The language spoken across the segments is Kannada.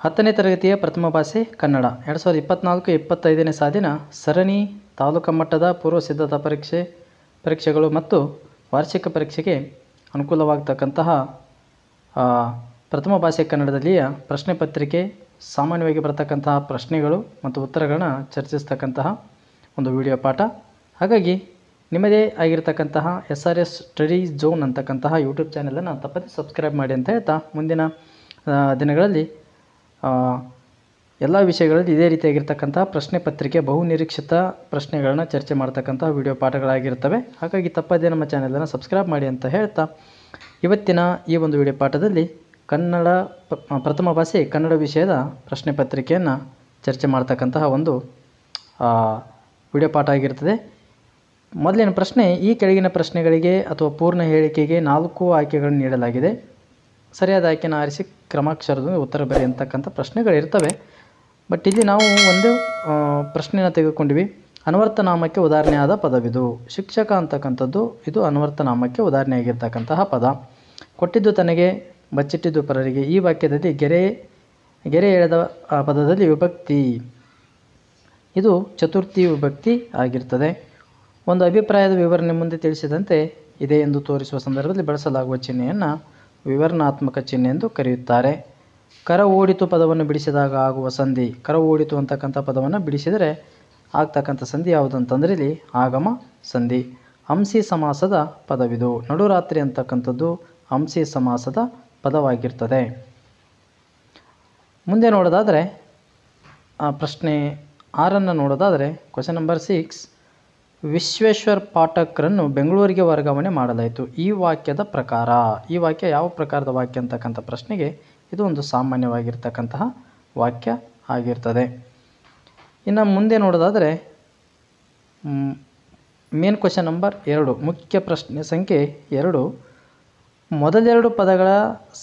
10ನೇ ತರಗತಿಯ ಪ್ರಥಮ ಭಾಷೆ ಕನ್ನಡ 2024-25ನೇ ಸಾಲಿನ ಸರಣಿ ತಾಲೂಕು ಮಟ್ಟದ ಪೂರ್ವ ಸಿದ್ಧತಾ ಪರೀಕ್ಷೆಗಳು ಮತ್ತು ವಾರ್ಷಿಕ ಪರೀಕ್ಷೆಗೆ ಅನುಕೂಲವಾಗತಕ್ಕಂತಹ ಪ್ರಥಮ ಭಾಷೆ ಕನ್ನಡದಲ್ಲಿಯ ಪ್ರಶ್ನೆ ಪತ್ರಿಕೆ, ಸಾಮಾನ್ಯವಾಗಿ ಬರತಕ್ಕಂತಹ ಪ್ರಶ್ನೆಗಳು ಮತ್ತು ಉತ್ತರಗಳನ್ನ ಚರ್ಚಿಸ್ತಕ್ಕಂತಹ ಒಂದು ವಿಡಿಯೋ ಪಾಠ. ಹಾಗಾಗಿ ನಿಮ್ಮದೇ ಆಗಿರತಕ್ಕಂತಹ SRS ಸ್ಟಡಿ ಝೋನ್ ಅಂತಕ್ಕಂತಹ ಯೂಟ್ಯೂಬ್ ಚಾನಲನ್ನು ತಪ್ಪದೆ ಸಬ್ಸ್ಕ್ರೈಬ್ ಮಾಡಿ ಅಂತ ಹೇಳ್ತಾ, ಮುಂದಿನ ದಿನಗಳಲ್ಲಿ ಎಲ್ಲ ವಿಷಯಗಳಲ್ಲಿ ಇದೇ ರೀತಿಯಾಗಿರ್ತಕ್ಕಂಥ ಪ್ರಶ್ನೆ ಪತ್ರಿಕೆ, ಬಹುನಿರೀಕ್ಷಿತ ಪ್ರಶ್ನೆಗಳನ್ನ ಚರ್ಚೆ ಮಾಡ್ತಕ್ಕಂಥ ವಿಡಿಯೋ ಪಾಠಗಳಾಗಿರ್ತವೆ. ಹಾಗಾಗಿ ತಪ್ಪದೇ ನಮ್ಮ ಚಾನಲನ್ನು ಸಬ್ಸ್ಕ್ರೈಬ್ ಮಾಡಿ ಅಂತ ಹೇಳ್ತಾ, ಇವತ್ತಿನ ಈ ಒಂದು ವಿಡಿಯೋ ಪಾಠದಲ್ಲಿ ಕನ್ನಡ ಪ್ರಥಮ ಭಾಷೆ ಕನ್ನಡ ವಿಷಯದ ಪ್ರಶ್ನೆ ಪತ್ರಿಕೆಯನ್ನು ಚರ್ಚೆ ಮಾಡ್ತಕ್ಕಂತಹ ಒಂದು ವಿಡಿಯೋ ಪಾಠ ಆಗಿರ್ತದೆ. ಮೊದಲಿನ ಪ್ರಶ್ನೆ: ಈ ಕೆಳಗಿನ ಪ್ರಶ್ನೆಗಳಿಗೆ ಅಥವಾ ಪೂರ್ಣ ಹೇಳಿಕೆಗೆ 4 ಆಯ್ಕೆಗಳನ್ನು ನೀಡಲಾಗಿದೆ. ಸರಿಯಾದ ಆಯ್ಕೆನ ಆರಿಸಿ ಕ್ರಮಾಕ್ಷರದಿಂದ ಉತ್ತರ ಬರೆಯ ಅಂತಕ್ಕಂಥ ಪ್ರಶ್ನೆಗಳಿರ್ತವೆ. ಬಟ್ ಇಲ್ಲಿ ನಾವು ಒಂದು ಪ್ರಶ್ನೆನ ತೆಗೆದುಕೊಂಡಿವಿ. ಅನ್ವರ್ಥನಾಮಕ್ಕೆ ಉದಾಹರಣೆಯಾದ ಪದವಿದು. ಶಿಕ್ಷಕ ಅಂತಕ್ಕಂಥದ್ದು ಇದು ಅನ್ವರ್ಥನಾಮಕ್ಕೆ ಉದಾಹರಣೆಯಾಗಿರ್ತಕ್ಕಂತಹ ಪದ. ಕೊಟ್ಟಿದ್ದು ತನಗೆ, ಬಚ್ಚಿಟ್ಟಿದ್ದು ಪರರಿಗೆ. ಈ ವಾಕ್ಯದಲ್ಲಿ ಗೆರೆ ಎಳೆದ ಪದದಲ್ಲಿ ವಿಭಕ್ತಿ, ಇದು ಚತುರ್ಥಿ ವಿಭಕ್ತಿ ಆಗಿರ್ತದೆ. ಒಂದು ಅಭಿಪ್ರಾಯದ ವಿವರಣೆ ಮುಂದೆ ತಿಳಿಸಿದಂತೆ ಇದೆ ಎಂದು ತೋರಿಸುವ ಸಂದರ್ಭದಲ್ಲಿ ಬಳಸಲಾಗುವ ಚಿಹ್ನೆಯನ್ನು ವಿವರಣಾತ್ಮಕ ಚಿಹ್ನೆ ಎಂದು ಕರೆಯುತ್ತಾರೆ. ಕರ ಓಡಿತು ಪದವನ್ನು ಬಿಡಿಸಿದಾಗ ಆಗುವ ಸಂಧಿ. ಕರ ಓಡಿತು ಅಂತಕ್ಕಂಥ ಪದವನ್ನು ಬಿಡಿಸಿದರೆ ಆಗ್ತಕ್ಕಂಥ ಸಂಧಿ ಯಾವುದು ಅಂತಂದರೆ ಇಲ್ಲಿ ಆಗಮ ಸಂಧಿ. ಅಂಸಿ ಸಮಾಸದ ಪದವಿದು. ನಡುರಾತ್ರಿ ಅಂತಕ್ಕಂಥದ್ದು ಅಂಸಿ ಸಮಾಸದ ಪದವಾಗಿರ್ತದೆ. ಮುಂದೆ ನೋಡೋದಾದರೆ ಪ್ರಶ್ನೆ 6 ನೋಡೋದಾದರೆ ಕ್ವಶನ್ ನಂಬರ್ 6: ವಿಶ್ವೇಶ್ವರ್ ಪಾಠಕ್ರನ್ನು ಬೆಂಗಳೂರಿಗೆ ವರ್ಗಾವಣೆ ಮಾಡಲಾಯಿತು. ಈ ವಾಕ್ಯದ ಪ್ರಕಾರ, ಈ ವಾಕ್ಯ ಯಾವ ಪ್ರಕಾರದ ವಾಕ್ಯ ಅಂತಕ್ಕಂಥ ಪ್ರಶ್ನೆಗೆ ಇದು ಒಂದು ಸಾಮಾನ್ಯವಾಗಿರ್ತಕ್ಕಂತಹ ವಾಕ್ಯ ಆಗಿರ್ತದೆ. ಇನ್ನು ಮುಂದೆ ನೋಡೋದಾದರೆ ಮೇನ್ ಕ್ವಶನ್ ನಂಬರ್ 2, ಮುಖ್ಯ ಪ್ರಶ್ನೆ ಸಂಖ್ಯೆ 2: ಮೊದಲೆರಡು ಪದಗಳ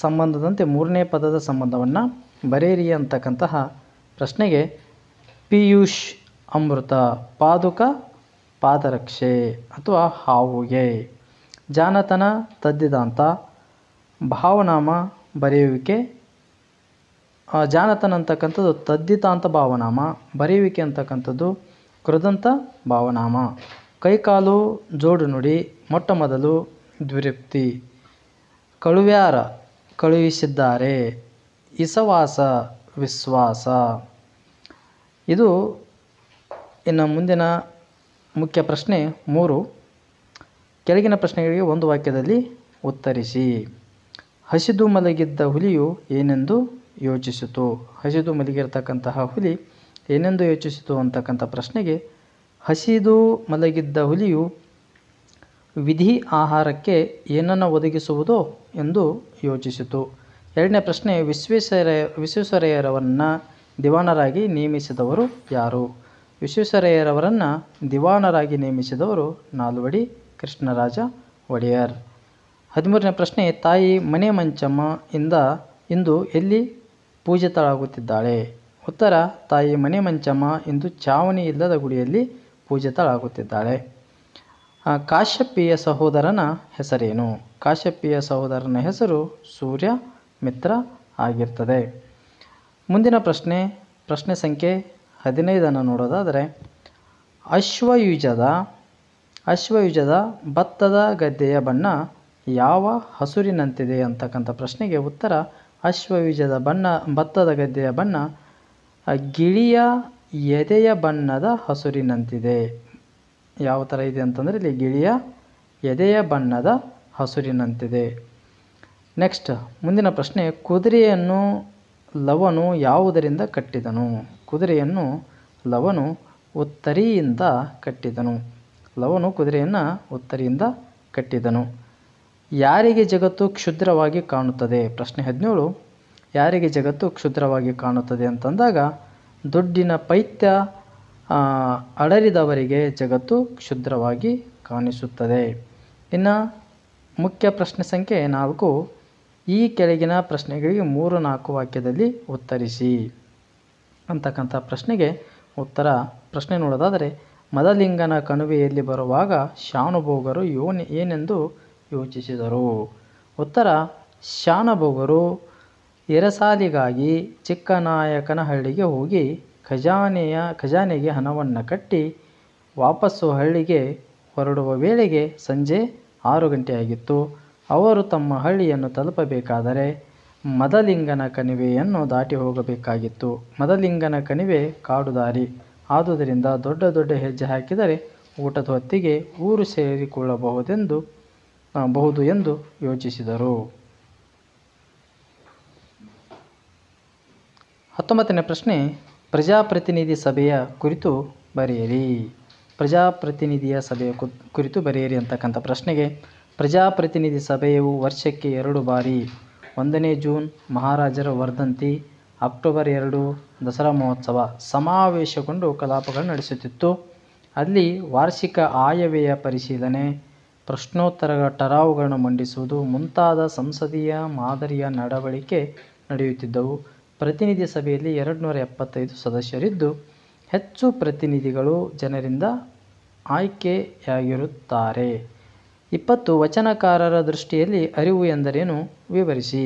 ಸಂಬಂಧದಂತೆ ಮೂರನೇ ಪದದ ಸಂಬಂಧವನ್ನು ಬರೆಯಿರಿ ಅಂತಕ್ಕಂತಹ ಪ್ರಶ್ನೆಗೆ ಪಿಯೂಷ್ ಅಮೃತ, ಪಾದುಕ ಪಾದರಕ್ಷೆ ಅಥವಾ ಹಾವುಗೆ, ಜಾನತನ ತದ್ದಿದಾಂತ, ಭಾವನಾಮ ಬರೆಯುವಿಕೆ. ಜಾನತನ ಅಂತಕ್ಕಂಥದ್ದು ತದ್ದಿತಾಂತ ಭಾವನಾಮ, ಬರೆಯುವಿಕೆ ಅಂತಕ್ಕಂಥದ್ದು ಕೃದಂತ ಭಾವನಾಮ. ಕೈಕಾಲು ಜೋಡು ನುಡಿ, ಮೊಟ್ಟ ಮೊದಲು ದ್ವಿರುಕ್ತಿ. ಕಳುವ್ಯಾರ, ಕಳುಹಿಸಿದ್ದಾರೆ. ಇಸವಾಸ, ವಿಶ್ವಾಸ. ಇದು ಇನ್ನು ಮುಂದಿನ ಮುಖ್ಯ ಪ್ರಶ್ನೆ 3: ಕೆಳಗಿನ ಪ್ರಶ್ನೆಗಳಿಗೆ ಒಂದು ವಾಕ್ಯದಲ್ಲಿ ಉತ್ತರಿಸಿ. ಹಸಿದು ಮಲಗಿದ್ದ ಹುಲಿಯು ಏನೆಂದು ಯೋಚಿಸಿತು. ಹಸಿದು ಮಲಗಿರ್ತಕ್ಕಂತಹ ಹುಲಿ ಏನೆಂದು ಯೋಚಿಸಿತು ಅಂತಕ್ಕಂಥ ಪ್ರಶ್ನೆಗೆ ಹಸಿದು ಮಲಗಿದ್ದ ಹುಲಿಯು ವಿಧಿ ಆಹಾರಕ್ಕೆ ಏನನ್ನು ಒದಗಿಸುವುದೋ ಎಂದು ಯೋಚಿಸಿತು. ಎರಡನೇ ಪ್ರಶ್ನೆ: ವಿಶ್ವೇಶ್ವರಯ್ಯರವರನ್ನು ದಿವಾನರಾಗಿ ನೇಮಿಸಿದವರು ಯಾರು. ವಿಶ್ವೇಶ್ವರಯ್ಯರವರನ್ನು ದಿವಾನರಾಗಿ ನೇಮಿಸಿದವರು ನಾಲ್ವಡಿ ಕೃಷ್ಣರಾಜ ಒಡೆಯರ್. 13ನೇ ಪ್ರಶ್ನೆ: ತಾಯಿ ಮನೆ ಮಂಚಮ್ಮ ಇಂದು ಎಲ್ಲಿ ಪೂಜಿತಳಾಗುತ್ತಿದ್ದಾಳೆ. ಉತ್ತರ: ತಾಯಿ ಮನೆ ಮಂಚಮ್ಮ ಇಂದು ಚಾವಣಿ ಇಲ್ಲದ ಗುಡಿಯಲ್ಲಿ ಪೂಜಿತಳಾಗುತ್ತಿದ್ದಾಳೆ. ಕಾಶ್ಯಪಿಯ ಸಹೋದರನ ಹೆಸರೇನು. ಕಾಶ್ಯಪಿಯ ಸಹೋದರನ ಹೆಸರು ಸೂರ್ಯ ಮಿತ್ರ ಆಗಿರ್ತದೆ. ಮುಂದಿನ ಪ್ರಶ್ನೆ ಸಂಖ್ಯೆ 15 ನೋಡೋದಾದರೆ ಅಶ್ವಯುಜದ ಭತ್ತದ ಗದ್ದೆಯ ಬಣ್ಣ ಯಾವ ಹಸುರಿನಂತಿದೆ ಅಂತಕ್ಕಂಥ ಪ್ರಶ್ನೆಗೆ ಉತ್ತರ: ಅಶ್ವಯುಜದ ಭತ್ತದ ಗದ್ದೆಯ ಬಣ್ಣ ಗಿಳಿಯ ಎದೆಯ ಬಣ್ಣದ ಹಸುರಿನಂತಿದೆ. ಯಾವ ಥರ ಇದೆ ಅಂತಂದರೆ ಇಲ್ಲಿ ಗಿಳಿಯ ಎದೆಯ ಬಣ್ಣದ ಹಸುರಿನಂತಿದೆ. ನೆಕ್ಸ್ಟ್ ಮುಂದಿನ ಪ್ರಶ್ನೆ: ಕುದುರೆಯನ್ನು ಲವನು ಯಾವುದರಿಂದ ಕಟ್ಟಿದನು. ಕುದುರೆಯನ್ನು ಲವನು ಉತ್ತರಿಯಿಂದ ಕಟ್ಟಿದನು. ಲವನು ಕುದುರೆಯನ್ನು ಉತ್ತರಿಯಿಂದ ಕಟ್ಟಿದನು. ಯಾರಿಗೆ ಜಗತ್ತು ಕ್ಷುದ್ರವಾಗಿ ಕಾಣುತ್ತದೆ. ಪ್ರಶ್ನೆ 17: ಯಾರಿಗೆ ಜಗತ್ತು ಕ್ಷುದ್ರವಾಗಿ ಕಾಣುತ್ತದೆ ಅಂತಂದಾಗ ದುಡ್ಡಿನ ಪೈತ್ಯ ಅಡರಿದವರಿಗೆ ಜಗತ್ತು ಕ್ಷುದ್ರವಾಗಿ ಕಾಣಿಸುತ್ತದೆ. ಇನ್ನು ಮುಖ್ಯ ಪ್ರಶ್ನೆ ಸಂಖ್ಯೆ 4: ಈ ಕೆಳಗಿನ ಪ್ರಶ್ನೆಗಳಿಗೆ 3-4 ವಾಕ್ಯದಲ್ಲಿ ಉತ್ತರಿಸಿ ಅಂತಕ್ಕಂಥ ಪ್ರಶ್ನೆಗೆ ಉತ್ತರ. ಪ್ರಶ್ನೆ ನೋಡೋದಾದರೆ ಮದಲಿಂಗನ ಕಣಿವೆಯಲ್ಲಿ ಬರುವಾಗ ಶಾನುಭೋಗರು ಏನೆಂದು ಯೋಚಿಸಿದರು. ಉತ್ತರ: ಶಾನುಭೋಗರು ಎರಸಾಲಿಗಾಗಿ ಚಿಕ್ಕನಾಯಕನಹಳ್ಳಿಗೆ ಹೋಗಿ ಖಜಾನೆಗೆ ಹಣವನ್ನು ಕಟ್ಟಿ ವಾಪಸ್ಸು ಹಳ್ಳಿಗೆ ಹೊರಡುವ ವೇಳೆಗೆ ಸಂಜೆ 6 ಗಂಟೆಯಾಗಿತ್ತು. ಅವರು ತಮ್ಮ ಹಳ್ಳಿಯನ್ನು ತಲುಪಬೇಕಾದರೆ ಮದಲಿಂಗನ ಕಣಿವೆಯನ್ನು ದಾಟಿ ಹೋಗಬೇಕಾಗಿತ್ತು. ಮದಲಿಂಗನ ಕಣಿವೆ ಕಾಡುದಾರಿ ಆದುದರಿಂದ ದೊಡ್ಡ ದೊಡ್ಡ ಹೆಜ್ಜೆ ಹಾಕಿದರೆ ಊಟದ ಹೊತ್ತಿಗೆ ಊರು ಸೇರಿಕೊಳ್ಳಬಹುದು ಎಂದು ಯೋಚಿಸಿದರು. 19ನೇ ಪ್ರಶ್ನೆ, ಪ್ರಜಾಪ್ರತಿನಿಧಿ ಸಭೆಯ ಕುರಿತು ಬರೆಯಿರಿ. ಪ್ರಜಾಪ್ರತಿನಿಧಿಯ ಸಭೆಯ ಕುರಿತು ಬರೆಯಿರಿ ಅಂತಕ್ಕಂಥ ಪ್ರಶ್ನೆಗೆ, ಪ್ರಜಾಪ್ರತಿನಿಧಿ ಸಭೆಯು ವರ್ಷಕ್ಕೆ 2 ಬಾರಿ, 1ನೇ ಜೂನ್ ಮಹಾರಾಜರ ವರ್ಧಂತಿ, ಅಕ್ಟೋಬರ್ 2 ದಸರಾ ಮಹೋತ್ಸವ ಸಮಾವೇಶಗೊಂಡು ಕಲಾಪಗಳು ನಡೆಸುತ್ತಿತ್ತು. ಅಲ್ಲಿ ವಾರ್ಷಿಕ ಆಯವ್ಯಯ ಪರಿಶೀಲನೆ, ಪ್ರಶ್ನೋತ್ತರ ಠರಾವುಗಳನ್ನು ಮಂಡಿಸುವುದು ಮುಂತಾದ ಸಂಸದೀಯ ಮಾದರಿಯ ನಡವಳಿಕೆ ನಡೆಯುತ್ತಿದ್ದವು. ಪ್ರತಿನಿಧಿ ಸಭೆಯಲ್ಲಿ 275 ಸದಸ್ಯರಿದ್ದು ಹೆಚ್ಚು ಪ್ರತಿನಿಧಿಗಳು ಜನರಿಂದ ಆಯ್ಕೆಯಾಗಿರುತ್ತಾರೆ. 20 ವಚನಕಾರರ ದೃಷ್ಟಿಯಲ್ಲಿ ಅರಿವು ಎಂದರೇನು ವಿವರಿಸಿ.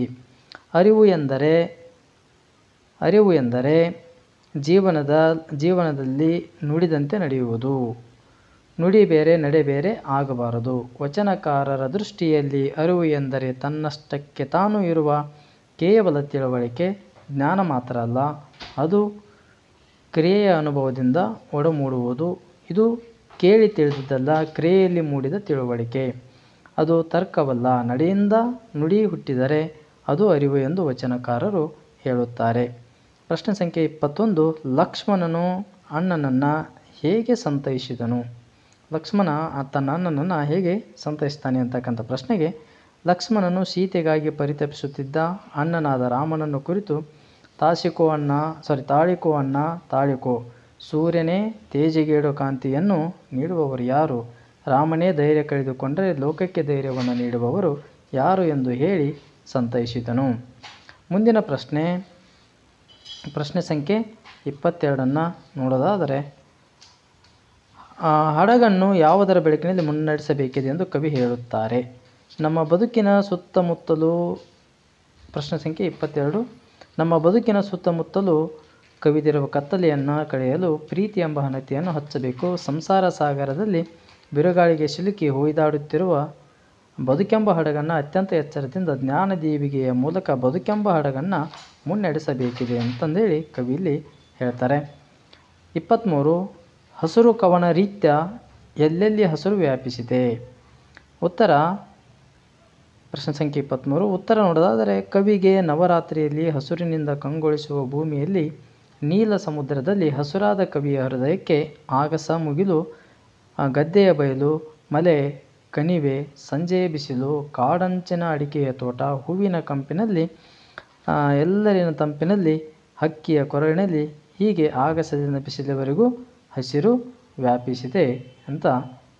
ಅರಿವು ಎಂದರೆ ಜೀವನದಲ್ಲಿ ನುಡಿದಂತೆ ನಡೆಯುವುದು. ನುಡಿ ಬೇರೆ ನಡೆ ಬೇರೆ ಆಗಬಾರದು. ವಚನಕಾರರ ದೃಷ್ಟಿಯಲ್ಲಿ ಅರಿವು ಎಂದರೆ ತನ್ನಷ್ಟಕ್ಕೆ ತಾನು ಇರುವ ಕೇವಲ ತಿಳುವಳಿಕೆ, ಜ್ಞಾನ ಮಾತ್ರ ಅಲ್ಲ, ಅದು ಕ್ರಿಯೆಯ ಅನುಭವದಿಂದ ಒಡಮೂಡುವುದು. ಇದು ಕೇಳಿ ತಿಳಿದದ್ದಲ್ಲ, ಕ್ರಿಯೆಯಲ್ಲಿ ಮೂಡಿದ ತಿಳುವಳಿಕೆ. ಅದು ತರ್ಕವಲ್ಲ. ನಡೆಯಿಂದ ನುಡಿ ಹುಟ್ಟಿದರೆ ಅದು ಅರಿವು ಎಂದು ವಚನಕಾರರು ಹೇಳುತ್ತಾರೆ. ಪ್ರಶ್ನೆ ಸಂಖ್ಯೆ 21, ಲಕ್ಷ್ಮಣನು ಅಣ್ಣನನ್ನು ಹೇಗೆ ಸಂತೈಸಿದನು. ಲಕ್ಷ್ಮಣ ತನ್ನ ಅಣ್ಣನನ್ನು ಹೇಗೆ ಸಂತೈಸ್ತಾನೆ ಅಂತಕ್ಕಂಥ ಪ್ರಶ್ನೆಗೆ, ಲಕ್ಷ್ಮಣನು ಸೀತೆಗಾಗಿ ಪರಿತಪಿಸುತ್ತಿದ್ದ ಅಣ್ಣನಾದ ರಾಮನನ್ನು ಕುರಿತು ತಾಳಿಕೋ ಅಣ್ಣ ತಾಳಿಕೋ, ಸೂರ್ಯನೇ ತೇಜಗೇಡು ಕಾಂತಿಯನ್ನು ನೀಡುವವರು ಯಾರು, ರಾಮನೇ ಧೈರ್ಯ ಕಳೆದುಕೊಂಡರೆ ಲೋಕಕ್ಕೆ ಧೈರ್ಯವನ್ನು ನೀಡುವವರು ಯಾರು ಎಂದು ಹೇಳಿ ಸಂತೈಸಿದನು. ಮುಂದಿನ ಪ್ರಶ್ನೆ ಸಂಖ್ಯೆ 22 ನೋಡೋದಾದರೆ, ಹಡಗನ್ನು ಯಾವುದರ ಬೆಳಕಿನಲ್ಲಿ ಮುನ್ನಡೆಸಬೇಕಿದೆ ಎಂದು ಕವಿ ಹೇಳುತ್ತಾರೆ. ನಮ್ಮ ಬದುಕಿನ ಸುತ್ತಮುತ್ತಲೂ ಪ್ರಶ್ನೆ ಸಂಖ್ಯೆ 22, ನಮ್ಮ ಬದುಕಿನ ಸುತ್ತಮುತ್ತಲೂ ಕವಿದಿರುವ ಕತ್ತಲೆಯನ್ನು ಕಳೆಯಲು ಪ್ರೀತಿ ಎಂಬ ಹಣತೆಯನ್ನು ಹಚ್ಚಬೇಕು. ಸಂಸಾರ ಸಾಗರದಲ್ಲಿ ಬಿರುಗಾಳಿಗೆ ಸಿಲುಕಿ ಹೊಯ್ದಾಡುತ್ತಿರುವ ಬದುಕೆಂಬ ಹಡಗನ್ನು ಅತ್ಯಂತ ಎಚ್ಚರದಿಂದ ಜ್ಞಾನ ದೀವಿಗೆಯ ಮೂಲಕ ಬದುಕೆಂಬ ಹಡಗನ್ನು ಮುನ್ನಡೆಸಬೇಕಿದೆ ಅಂತಂದೇಳಿ ಕವಿಯಲ್ಲಿ ಹೇಳ್ತಾರೆ. 23, ಹಸುರು ಕವನ ರೀತ್ಯ ಎಲ್ಲೆಲ್ಲಿ ಹಸುರು ವ್ಯಾಪಿಸಿದೆ. ಉತ್ತರ ಪ್ರಶ್ನೆ ಸಂಖ್ಯೆ 23, ಉತ್ತರ ನೋಡೋದಾದರೆ, ಕವಿಗೆ ನವರಾತ್ರಿಯಲ್ಲಿ ಹಸುರಿನಿಂದ ಕಂಗೊಳಿಸುವ ಭೂಮಿಯಲ್ಲಿ ನೀಲ ಸಮುದ್ರದಲ್ಲಿ ಹಸುರಾದ ಕವಿಯ ಹೃದಯಕ್ಕೆ ಆಗಸ ಮುಗಿಲು, ಗದ್ದೆಯ ಬಯಲು, ಮಲೆ, ಕಣಿವೆ, ಸಂಜೆಯ ಬಿಸಿಲು, ಕಾಡಂಚಿನ ಅಡಿಕೆಯ ತೋಟ, ಹೂವಿನ ಕಂಪಿನಲ್ಲಿ, ಎಲ್ಲರಿನ ತಂಪಿನಲ್ಲಿ, ಹಕ್ಕಿಯ ಕೊರಳಿನಲ್ಲಿ, ಹೀಗೆ ಆಗಸದಿಂದ ಬಿಸಿಲವರೆಗೂ ಹಸಿರು ವ್ಯಾಪಿಸಿದೆ ಅಂತ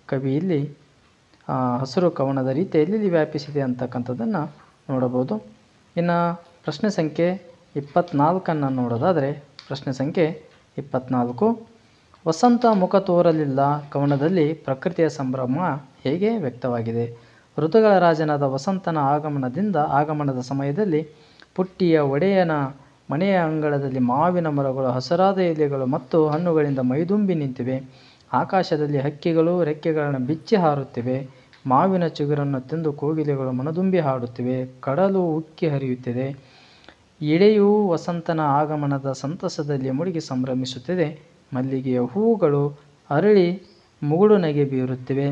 ಕವಿಯಲ್ಲಿ ಹಸಿರು ಕವನದ ರೀತಿಯಲ್ಲಿ ವ್ಯಾಪಿಸಿದೆ ಅಂತಕ್ಕಂಥದ್ದನ್ನು ನೋಡಬಹುದು. ಇನ್ನು ಪ್ರಶ್ನೆ ಸಂಖ್ಯೆ 24 ನೋಡೋದಾದರೆ, ಪ್ರಶ್ನೆ ಸಂಖ್ಯೆ 24, ವಸಂತ ಮುಖ ತೋರಲಿಲ್ಲ ಕವನದಲ್ಲಿ ಪ್ರಕೃತಿಯ ಸಂಭ್ರಮ ಹೇಗೆ ವ್ಯಕ್ತವಾಗಿದೆ. ಋತುಗಳ ರಾಜನಾದ ವಸಂತನ ಆಗಮನದ ಸಮಯದಲ್ಲಿ ಪುಟ್ಟಿಯ ಒಡೆಯನ ಮನೆಯ ಅಂಗಳದಲ್ಲಿ ಮಾವಿನ ಮರಗಳು ಹಸಿರಾದ ಎಲೆಗಳು ಮತ್ತು ಹಣ್ಣುಗಳಿಂದ ಮೈದುಂಬಿ ನಿಂತಿವೆ. ಆಕಾಶದಲ್ಲಿ ಹಕ್ಕಿಗಳು ರೆಕ್ಕೆಗಳನ್ನು ಬಿಚ್ಚಿ ಹಾರುತ್ತಿವೆ. ಮಾವಿನ ಚಿಗುರನ್ನು ತಿಂದು ಕೋಗಿಲೆಗಳು ಮನದುಂಬಿ ಹಾಡುತ್ತಿವೆ. ಕಡಲು ಉಕ್ಕಿ ಹರಿಯುತ್ತಿದೆ. ಇಳೆಯು ವಸಂತನ ಆಗಮನದ ಸಂತಸದಲ್ಲಿ ಮುಳುಗಿ ಸಂಭ್ರಮಿಸುತ್ತಿದೆ. ಮಲ್ಲಿಗೆಯ ಹೂವುಗಳು ಅರಳಿ ಮುಗುಳು ನಗೆ ಬೀರುತ್ತಿವೆ.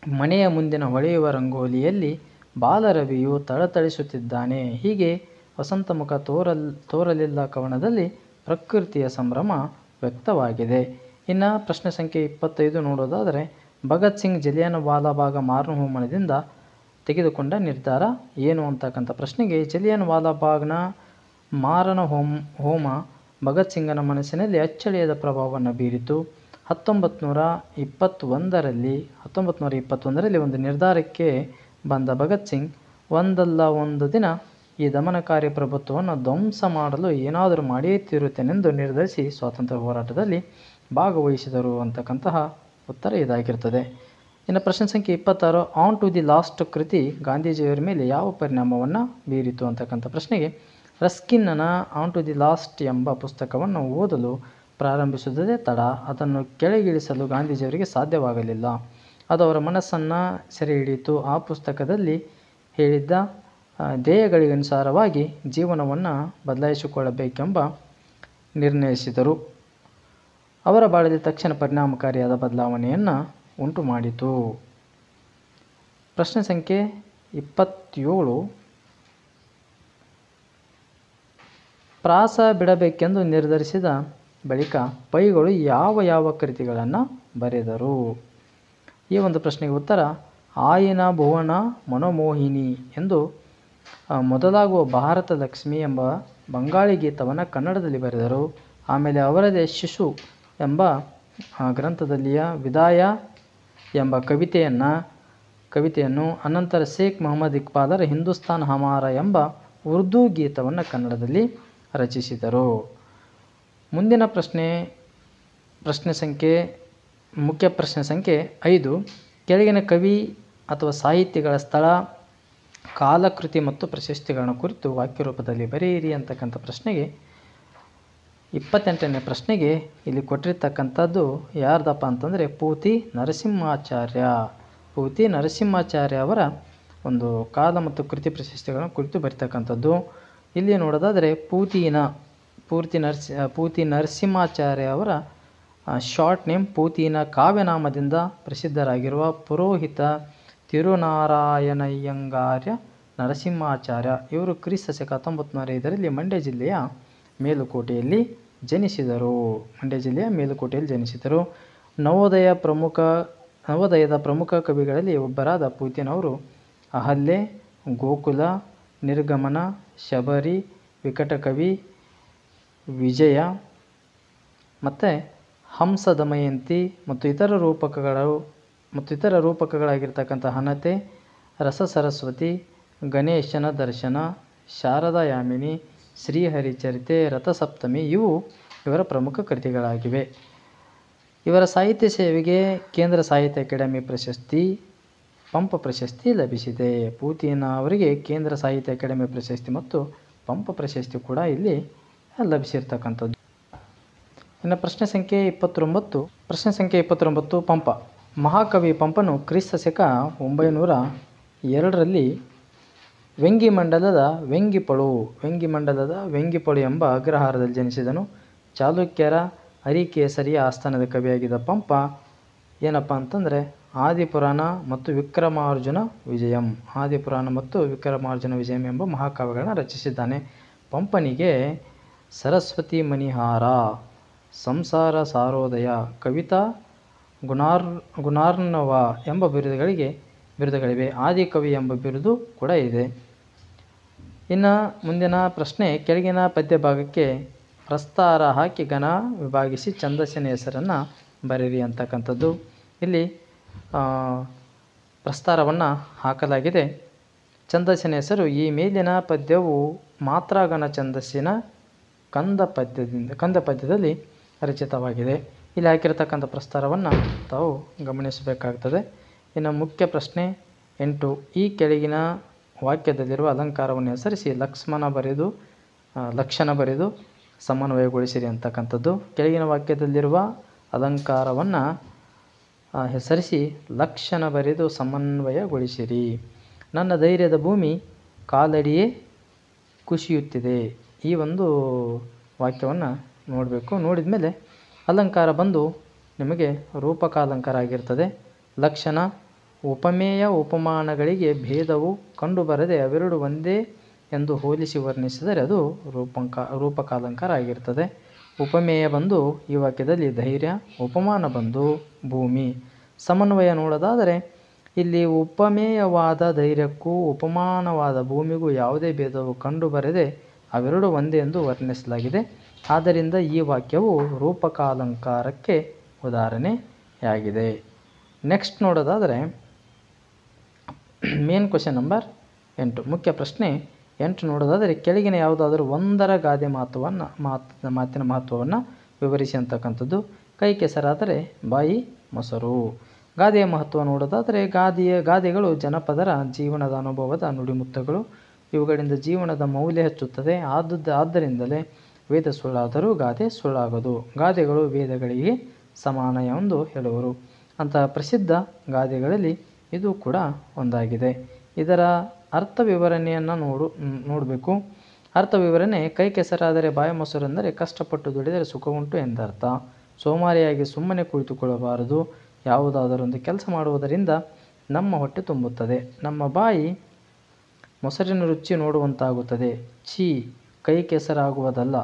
ಮನೆಯ ಮುಂದಿನ ಹೊಳೆಯುವ ರಂಗೋಲಿಯಲ್ಲಿ ಬಾಲರವಿಯು ಥಳಥಳಿಸುತ್ತಿದ್ದಾನೆ. ಹೀಗೆ ವಸಂತ ಮುಖ ತೋರಲಿಲ್ಲ ಕವನದಲ್ಲಿ ಪ್ರಕೃತಿಯ ಸಂಭ್ರಮ ವ್ಯಕ್ತವಾಗಿದೆ. ಇನ್ನು ಪ್ರಶ್ನೆ ಸಂಖ್ಯೆ 25 ನೋಡೋದಾದರೆ, ಭಗತ್ ಸಿಂಗ್ ಜಲಿಯನ್ ವಾಲಾಬಾಗ್ ಮಾರಣ ಹೋಮದಿಂದ ತೆಗೆದುಕೊಂಡ ನಿರ್ಧಾರ ಏನು ಅಂತಕ್ಕಂಥ ಪ್ರಶ್ನೆಗೆ, ಜಲಿಯನ್ ವಾಲಾಬಾಗ್ನ ಮಾರಣ ಹೋಮ ಭಗತ್ ಸಿಂಗನ ಮನಸ್ಸಿನಲ್ಲಿ ಅಚ್ಚಳಿಯದ ಪ್ರಭಾವವನ್ನು ಬೀರಿತು. 1921ರಲ್ಲಿ ಒಂದು ನಿರ್ಧಾರಕ್ಕೆ ಬಂದ ಭಗತ್ ಸಿಂಗ್ ಒಂದಲ್ಲ ಒಂದು ದಿನ ಈ ದಮನಕಾರಿ ಪ್ರಭುತ್ವವನ್ನು ಧ್ವಂಸ ಮಾಡಲು ಏನಾದರೂ ಮಾಡಿಯೇ ತೀರುತ್ತೇನೆಂದು ನಿರ್ಧರಿಸಿ ಸ್ವಾತಂತ್ರ್ಯ ಹೋರಾಟದಲ್ಲಿ ಭಾಗವಹಿಸಿದರು ಅಂತಕ್ಕಂತಹ ಉತ್ತರ ಇದಾಗಿರ್ತದೆ. ಇನ್ನು ಪ್ರಶ್ನೆ ಸಂಖ್ಯೆ 26, ಆನ್ ಟು ದಿ ಲಾಸ್ಟ್ ಕೃತಿ ಗಾಂಧೀಜಿಯವರ ಮೇಲೆ ಯಾವ ಪರಿಣಾಮವನ್ನು ಬೀರಿತು ಅಂತಕ್ಕಂಥ ಪ್ರಶ್ನೆಗೆ, ರಸ್ಕಿನ್ನನ ಆನ್ ಟು ದಿ ಲಾಸ್ಟ್ ಎಂಬ ಪುಸ್ತಕವನ್ನು ಓದಲು ಪ್ರಾರಂಭಿಸುವುದೇ ತಡ. ಅದನ್ನು ಕೆಳಗಿಳಿಸಲು ಗಾಂಧೀಜಿಯವರಿಗೆ ಸಾಧ್ಯವಾಗಲಿಲ್ಲ. ಅದು ಅವರ ಮನಸ್ಸನ್ನು ಸೆರೆ ಹಿಡಿಯಿತು. ಆ ಪುಸ್ತಕದಲ್ಲಿ ಹೇಳಿದ್ದ ಧ್ಯೇಯಗಳಿಗನುಸಾರವಾಗಿ ಜೀವನವನ್ನು ಬದಲಾಯಿಸಿಕೊಳ್ಳಬೇಕೆಂಬ ನಿರ್ಣಯಿಸಿದರು. ಅವರ ಬಾಳಲ್ಲಿ ತಕ್ಷಣ ಪರಿಣಾಮಕಾರಿಯಾದ ಬದಲಾವಣೆಯನ್ನು ಉಂಟು ಮಾಡಿತು. ಪ್ರಶ್ನೆ ಸಂಖ್ಯೆ 27. ಪ್ರಾಸ ಬಿಡಬೇಕೆಂದು ನಿರ್ಧರಿಸಿದ ಬಳಿಕ ಪೈಗಳು ಯಾವ ಯಾವ ಕೃತಿಗಳನ್ನು ಬರೆದರು? ಈ ಒಂದು ಪ್ರಶ್ನೆಗೆ ಉತ್ತರ ಆಯಿನ ಭುವನ ಮನೋಮೋಹಿನಿ ಎಂದು ಮೊದಲಾಗುವ ಭಾರತ ಲಕ್ಷ್ಮಿ ಎಂಬ ಬಂಗಾಳಿ ಗೀತವನ್ನು ಕನ್ನಡದಲ್ಲಿ ಬರೆದರು. ಆಮೇಲೆ ಅವರದೇ ಶಿಶು ಎಂಬ ಗ್ರಂಥದಲ್ಲಿಯ ವಿದಾಯ ಎಂಬ ಕವಿತೆಯನ್ನು ಅನಂತರ ಶೇಖ್ ಮೊಹಮ್ಮದ್ ಇಕ್ಬಾಲರ ಹಿಂದೂಸ್ತಾನ್ ಹಮಾರ ಎಂಬ ಉರ್ದು ಗೀತವನ್ನು ಕನ್ನಡದಲ್ಲಿ ರಚಿಸಿದರು. ಮುಂದಿನ ಮುಖ್ಯ ಪ್ರಶ್ನೆ ಸಂಖ್ಯೆ 5. ಕೆಳಗಿನ ಕವಿ ಅಥವಾ ಸಾಹಿತಿಗಳ ಸ್ಥಳ, ಕಾಲ, ಕೃತಿ ಮತ್ತು ಪ್ರಶಸ್ತಿಗಳನ್ನು ಕುರಿತು ವಾಕ್ಯ ರೂಪದಲ್ಲಿ ಬರೆಯಿರಿ ಅಂತಕ್ಕಂಥ ಪ್ರಶ್ನೆಗೆ 28ನೇ ಪ್ರಶ್ನೆಗೆ ಇಲ್ಲಿ ಕೊಟ್ಟಿರ್ತಕ್ಕಂಥದ್ದು ಯಾರ್ದಪ್ಪ ಅಂತಂದರೆ ಪೂತಿ ನರಸಿಂಹಾಚಾರ್ಯ ಅವರ ಒಂದು ಕಾಲ ಮತ್ತು ಕೃತಿ ಪ್ರಶಸ್ತಿಗಳನ್ನು ಕುರಿತು ಬರೀತಕ್ಕಂಥದ್ದು. ಇಲ್ಲಿ ನೋಡೋದಾದರೆ ಪೂತಿ ನರಸಿಂಹಾಚಾರ್ಯ ಅವರ ಶಾರ್ಟ್ ನೇಮ್ ಪೂತಿನ ಕಾವ್ಯನಾಮದಿಂದ ಪ್ರಸಿದ್ಧರಾಗಿರುವ ಪುರೋಹಿತ ತಿರುನಾರಾಯಣಯ್ಯಂಗಾರ್ಯ ನರಸಿಂಹಾಚಾರ್ಯ ಇವರು ಕ್ರಿಸ್ತ ಶಕ 1905ರಲ್ಲಿ ಮಂಡ್ಯ ಜಿಲ್ಲೆಯ ಮೇಲುಕೋಟೆಯಲ್ಲಿ ಜನಿಸಿದರು. ನವೋದಯದ ಪ್ರಮುಖ ಕವಿಗಳಲ್ಲಿ ಒಬ್ಬರಾದ ಪೂತಿನವರು ಅಹಲ್ಯೆ, ಗೋಕುಲ, ನಿರ್ಗಮನ, ಶಬರಿ, ವಿಕಟಕವಿ, ವಿಜಯ ಮತ್ತು ಹಂಸ ದಮಯಂತಿ ಮತ್ತು ಇತರ ರೂಪಕಗಳಾಗಿರ್ತಕ್ಕಂಥ ಹನತೆ, ರಸ ಸರಸ್ವತಿ, ಗಣೇಶನ ದರ್ಶನ, ಶಾರದಾ ಯಾಮಿನಿ, ಶ್ರೀಹರಿಚರಿತೆ, ರಥಸಪ್ತಮಿ ಇವು ಇವರ ಪ್ರಮುಖ ಕೃತಿಗಳಾಗಿವೆ. ಇವರ ಸಾಹಿತ್ಯ ಸೇವೆಗೆ ಕೇಂದ್ರ ಸಾಹಿತ್ಯ ಅಕಾಡೆಮಿ ಪ್ರಶಸ್ತಿ, ಪಂಪ ಪ್ರಶಸ್ತಿ ಲಭಿಸಿದೆ. ಪೂತಿನ ಅವರಿಗೆ ಕೇಂದ್ರ ಸಾಹಿತ್ಯ ಅಕಾಡೆಮಿ ಪ್ರಶಸ್ತಿ ಮತ್ತು ಪಂಪ ಪ್ರಶಸ್ತಿ ಕೂಡ ಇಲ್ಲಿ ಲಭಿಸಿರ್ತಕ್ಕಂಥದ್ದು. ಇನ್ನು ಪ್ರಶ್ನೆ ಸಂಖ್ಯೆ 29 ಪಂಪ. ಮಹಾಕವಿ ಪಂಪನು ಕ್ರಿಸ್ತ ಶಕ 902ರಲ್ಲಿ ವೆಂಗಿಮಂಡಲದ ವೆಂಗಿಪಳು ಎಂಬ ಅಗ್ರಹಾರದಲ್ಲಿ ಜನಿಸಿದನು. ಚಾಲುಕ್ಯರ ಹರಿಕೇಸರಿಯ ಆಸ್ಥಾನದ ಕವಿಯಾಗಿದ್ದ ಪಂಪ ಏನಪ್ಪ ಅಂತಂದರೆ ಆದಿಪುರಾಣ ಮತ್ತು ವಿಕ್ರಮಾರ್ಜುನ ವಿಜಯಂ ಎಂಬ ಮಹಾಕಾವ್ಯಗಳನ್ನು ರಚಿಸಿದ್ದಾನೆ. ಪಂಪನಿಗೆ ಸರಸ್ವತಿ ಮಣಿಹಾರ, ಸಂಸಾರ ಸಾರೋದಯ, ಕವಿತಾ ಗುಣಾರ್ಣವ ಎಂಬ ಬಿರುದುಗಳಿವೆ. ಆದಿಕವಿ ಎಂಬ ಬಿರುದು ಕೂಡ ಇದೆ. ಇನ್ನು ಮುಂದಿನ ಪ್ರಶ್ನೆ, ಕೆಳಗಿನ ಪದ್ಯ ಭಾಗಕ್ಕೆ ಪ್ರಸ್ತಾರ ಹಾಕಿ ಘನ ವಿಭಾಗಿಸಿ ಛಂದಸ್ಸಿನ ಹೆಸರನ್ನು ಬರೆಯಿರಿ ಅಂತಕ್ಕಂಥದ್ದು. ಇಲ್ಲಿ ಪ್ರಸ್ತಾರವನ್ನು ಹಾಕಲಾಗಿದೆ. ಛಂದಸ್ಸಿನ ಹೆಸರು ಈ ಮೇಲಿನ ಪದ್ಯವು ಮಾತ್ರಾಗಣ ಛಂದಸ್ಸಿನ ಕಂದ ಪದ್ಯದಲ್ಲಿ ರಚಿತವಾಗಿದೆ. ಇಲ್ಲಿ ಹಾಕಿರತಕ್ಕಂಥ ಪ್ರಸ್ತಾರವನ್ನು ತಾವು ಗಮನಿಸಬೇಕಾಗ್ತದೆ. ಇನ್ನು ಮುಖ್ಯ ಪ್ರಶ್ನೆ 8. ಈ ಕೆಳಗಿನ ವಾಕ್ಯದಲ್ಲಿರುವ ಅಲಂಕಾರವನ್ನು ಹೆಸರಿಸಿ ಲಕ್ಷಣ ಬರೆದು ಸಮನ್ವಯಗೊಳಿಸಿರಿ ಅಂತಕ್ಕಂಥದ್ದು. ಕೆಳಗಿನ ವಾಕ್ಯದಲ್ಲಿರುವ ಅಲಂಕಾರವನ್ನು ಹೆಸರಿಸಿ ಲಕ್ಷಣ ಬರೆದು ಸಮನ್ವಯಗೊಳಿಸಿರಿ. ನನ್ನ ಧೈರ್ಯದ ಭೂಮಿ ಕಾಲಡಿಯೇ ಕುಸಿಯುತ್ತಿದೆ. ಈ ಒಂದು ವಾಕ್ಯವನ್ನು ನೋಡಬೇಕು. ನೋಡಿದ ಮೇಲೆ ಅಲಂಕಾರ ಬಂದು ನಿಮಗೆ ರೂಪಕ ಅಲಂಕಾರ ಆಗಿರ್ತದೆ. ಲಕ್ಷಣ ಉಪಮೇಯ ಉಪಮಾನಗಳಿಗೆ ಭೇದವು ಕಂಡುಬರದೆ ಅವೆರಡು ಒಂದೇ ಎಂದು ಹೋಲಿಸಿ ವರ್ಣಿಸಿದರೆ ಅದು ರೂಪಕ ಅಲಂಕಾರ ಆಗಿರ್ತದೆ. ಉಪಮೇಯ ಬಂದು ಈ ವಾಕ್ಯದಲ್ಲಿ ಧೈರ್ಯ, ಉಪಮಾನ ಬಂದು ಭೂಮಿ. ಸಮನ್ವಯ ನೋಡೋದಾದರೆ ಇಲ್ಲಿ ಉಪಮೇಯವಾದ ಧೈರ್ಯಕ್ಕೂ ಉಪಮಾನವಾದ ಭೂಮಿಗೂ ಯಾವುದೇ ಭೇದವು ಕಂಡುಬರದೆ ಅವೆರಡು ಒಂದೇ ಎಂದು ವರ್ಣಿಸಲಾಗಿದೆ. ಆದ್ದರಿಂದ ಈ ವಾಕ್ಯವು ರೂಪಕ ಅಲಂಕಾರಕ್ಕೆ ಉದಾಹರಣೆಯಾಗಿದೆ. ನೆಕ್ಸ್ಟ್ ನೋಡೋದಾದರೆ ಮೇನ್ ಕ್ವೆಶ್ಚನ್ ನಂಬರ್ 8. ಮುಖ್ಯ ಪ್ರಶ್ನೆ 8 ನೋಡೋದಾದರೆ ಕೆಳಗಿನ ಯಾವುದಾದರೂ ಒಂದರ ಗಾದೆ ಮಾತಿನ ಮಹತ್ವವನ್ನು ವಿವರಿಸಿ ಅಂತಕ್ಕಂಥದ್ದು. ಕೈ ಕೆಸರಾದರೆ ಬಾಯಿ ಮೊಸರು. ಗಾದೆಯ ಮಹತ್ವ ನೋಡೋದಾದರೆ ಗಾದೆಗಳು ಜನಪದರ ಜೀವನದ ಅನುಭವದ ನುಡಿಮುತ್ತುಗಳು. ಇವುಗಳಿಂದ ಜೀವನದ ಮೌಲ್ಯ ಹೆಚ್ಚುತ್ತದೆ. ಆದ್ದರಿಂದಲೇ ವೇದ ಸುಳ್ಳಾದರೂ ಗಾದೆ ಸುಳ್ಳಾಗದು. ಗಾದೆಗಳು ವೇದಗಳಿಗೆ ಸಮಾನ ಎಂದು ಹೇಳುವರು. ಅಂತಹ ಪ್ರಸಿದ್ಧ ಗಾದೆಗಳಲ್ಲಿ ಇದು ಕೂಡ ಒಂದಾಗಿದೆ. ಇದರ ಅರ್ಥ ವಿವರಣೆಯನ್ನು ನೋಡಬೇಕು. ಅರ್ಥ ವಿವರಣೆ: ಕೈ ಕೆಸರಾದರೆ ಬಾಯಿ ಮೊಸರೆಂದರೆ ಕಷ್ಟಪಟ್ಟು ದುಡಿದರೆ ಸುಖ ಉಂಟು ಎಂದರ್ಥ. ಸೋಮಾರಿಯಾಗಿ ಸುಮ್ಮನೆ ಕುಳಿತುಕೊಳ್ಳಬಾರದು. ಯಾವುದಾದರೊಂದು ಕೆಲಸ ಮಾಡುವುದರಿಂದ ನಮ್ಮ ಹೊಟ್ಟೆ ತುಂಬುತ್ತದೆ, ನಮ್ಮ ಬಾಯಿ ಮೊಸರಿನ ರುಚಿ ನೋಡುವಂತಾಗುತ್ತದೆ. ಛೀ, ಕೈ ಕೆಸರಾಗುವುದಲ್ಲ,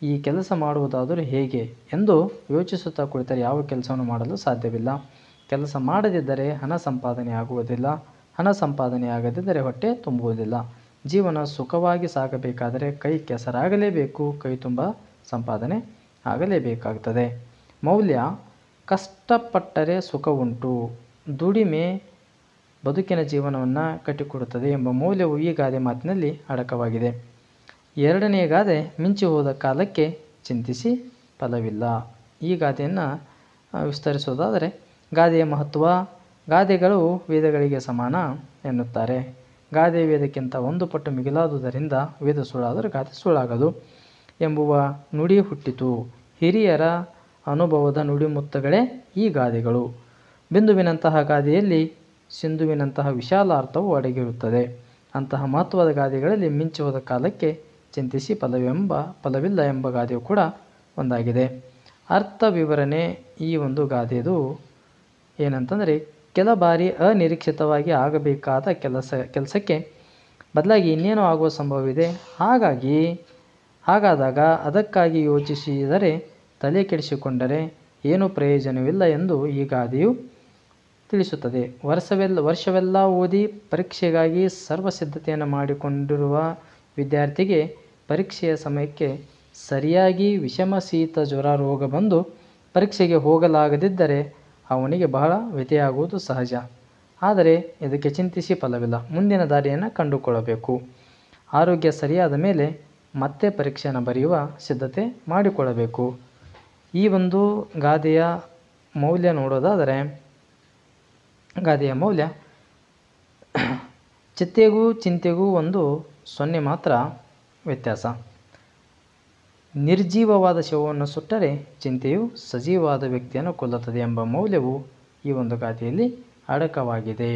ಈ ಕೆಲಸ ಮಾಡುವುದಾದರೂ ಹೇಗೆ ಎಂದು ಯೋಚಿಸುತ್ತಾ ಕುಳಿತರೆ ಯಾವ ಕೆಲಸವನ್ನು ಮಾಡಲು ಸಾಧ್ಯವಿಲ್ಲ. ಕೆಲಸ ಮಾಡದಿದ್ದರೆ ಹಣ ಸಂಪಾದನೆ ಆಗುವುದಿಲ್ಲ, ಹಣ ಸಂಪಾದನೆ ಆಗದಿದ್ದರೆ ಹೊಟ್ಟೆ ತುಂಬುವುದಿಲ್ಲ. ಜೀವನ ಸುಖವಾಗಿ ಸಾಗಬೇಕಾದರೆ ಕೈ ಕೆಸರಾಗಲೇಬೇಕು, ಕೈ ತುಂಬ ಸಂಪಾದನೆ ಆಗಲೇಬೇಕಾಗುತ್ತದೆ. ಮೌಲ್ಯ: ಕಷ್ಟಪಟ್ಟರೆ ಸುಖ ಉಂಟು, ದುಡಿಮೆ ಬದುಕಿನ ಜೀವನವನ್ನು ಕಟ್ಟಿಕೊಡುತ್ತದೆ ಎಂಬ ಮೌಲ್ಯವು ಈ ಗಾದೆ ಮಾತಿನಲ್ಲಿ ಅಡಕವಾಗಿದೆ. ಎರಡನೆಯ ಗಾದೆ: ಮಿಂಚಿ ಹೋದ ಕಾಲಕ್ಕೆ ಚಿಂತಿಸಿ ಫಲವಿಲ್ಲ. ಈ ಗಾದೆಯನ್ನು ವಿಸ್ತರಿಸುವುದಾದರೆ, ಗಾದೆಯ ಮಹತ್ವ: ಗಾದೆಗಳು ವೇದಗಳಿಗೆ ಸಮಾನ ಎನ್ನುತ್ತಾರೆ. ಗಾದೆ ವೇದಕ್ಕಿಂತ ಒಂದು ಪಟ್ಟು ಮಿಗಿಲಾದುದರಿಂದ ವೇದ ಸುಳ್ಳಾದರೂ ಗಾದೆ ಸುಳ್ಳಾಗದು ಎಂಬುವ ನುಡಿ ಹುಟ್ಟಿತು. ಹಿರಿಯರ ಅನುಭವದ ನುಡಿಮುತ್ತುಗಳೇ ಈ ಗಾದೆಗಳು. ಬಿಂದುವಿನಂತಹ ಗಾದೆಯಲ್ಲಿ ಸಿಂಧುವಿನಂತಹ ವಿಶಾಲ ಅರ್ಥವು ಅಡಗಿರುತ್ತದೆ. ಅಂತಹ ಮಹತ್ವದ ಗಾದೆಗಳಲ್ಲಿ ಮಿಂಚಿ ಹೋದ ಕಾಲಕ್ಕೆ ಚಿಂತಿಸಿ ಫಲವಿಲ್ಲ ಎಂಬ ಗಾದೆಯು ಕೂಡ ಒಂದಾಗಿದೆ. ಅರ್ಥ ವಿವರಣೆ: ಈ ಒಂದು ಗಾದೆದು ಏನಂತಂದರೆ, ಕೆಲ ಬಾರಿ ಅನಿರೀಕ್ಷಿತವಾಗಿ ಆಗಬೇಕಾದ ಕೆಲಸಕ್ಕೆ ಬದಲಾಗಿ ಇನ್ನೇನೋ ಆಗುವ ಸಂಭವವಿದೆ. ಹಾಗಾದಾಗ ಅದಕ್ಕಾಗಿ ಯೋಚಿಸಿದರೆ, ತಲೆ ಕೆಡಿಸಿಕೊಂಡರೆ ಏನೂ ಪ್ರಯೋಜನವಿಲ್ಲ ಎಂದು ಈ ಗಾದೆಯು ತಿಳಿಸುತ್ತದೆ. ವರ್ಷವೆಲ್ಲ ಓದಿ ಪರೀಕ್ಷೆಗಾಗಿ ಸರ್ವಸಿದ್ಧತೆಯನ್ನು ಮಾಡಿಕೊಂಡಿರುವ ವಿದ್ಯಾರ್ಥಿಗೆ ಪರೀಕ್ಷೆಯ ಸಮಯಕ್ಕೆ ಸರಿಯಾಗಿ ವಿಷಮ ಶೀತ ಜ್ವರ ರೋಗ ಬಂದು ಪರೀಕ್ಷೆಗೆ ಹೋಗಲಾಗದಿದ್ದರೆ ಅವನಿಗೆ ಬಹಳ ವ್ಯಥೆಯಾಗುವುದು ಸಹಜ. ಆದರೆ ಇದಕ್ಕೆ ಚಿಂತಿಸಿ ಫಲವಿಲ್ಲ, ಮುಂದಿನ ದಾರಿಯನ್ನು ಕಂಡುಕೊಳ್ಳಬೇಕು. ಆರೋಗ್ಯ ಸರಿಯಾದ ಮೇಲೆ ಮತ್ತೆ ಪರೀಕ್ಷೆಯನ್ನು ಬರೆಯುವ ಸಿದ್ಧತೆ ಮಾಡಿಕೊಳ್ಳಬೇಕು. ಈ ಒಂದು ಗಾದೆಯ ಮೌಲ್ಯ ನೋಡೋದಾದರೆ, ಗಾದೆಯ ಮೌಲ್ಯ: ಚಿತೆಗೂ ಚಿಂತೆಗೂ 0 ಮಾತ್ರ ವ್ಯತ್ಯಾಸ. ನಿರ್ಜೀವವಾದ ಶವವನ್ನು ಸುಟ್ಟರೆ ಚಿಂತೆಯು ಸಜೀವವಾದ ವ್ಯಕ್ತಿಯನ್ನು ಕೊಲ್ಲುತ್ತದೆ ಎಂಬ ಮೌಲ್ಯವು ಈ ಒಂದು ಗಾದೆಯಲ್ಲಿ ಅಡಕವಾಗಿದೆ.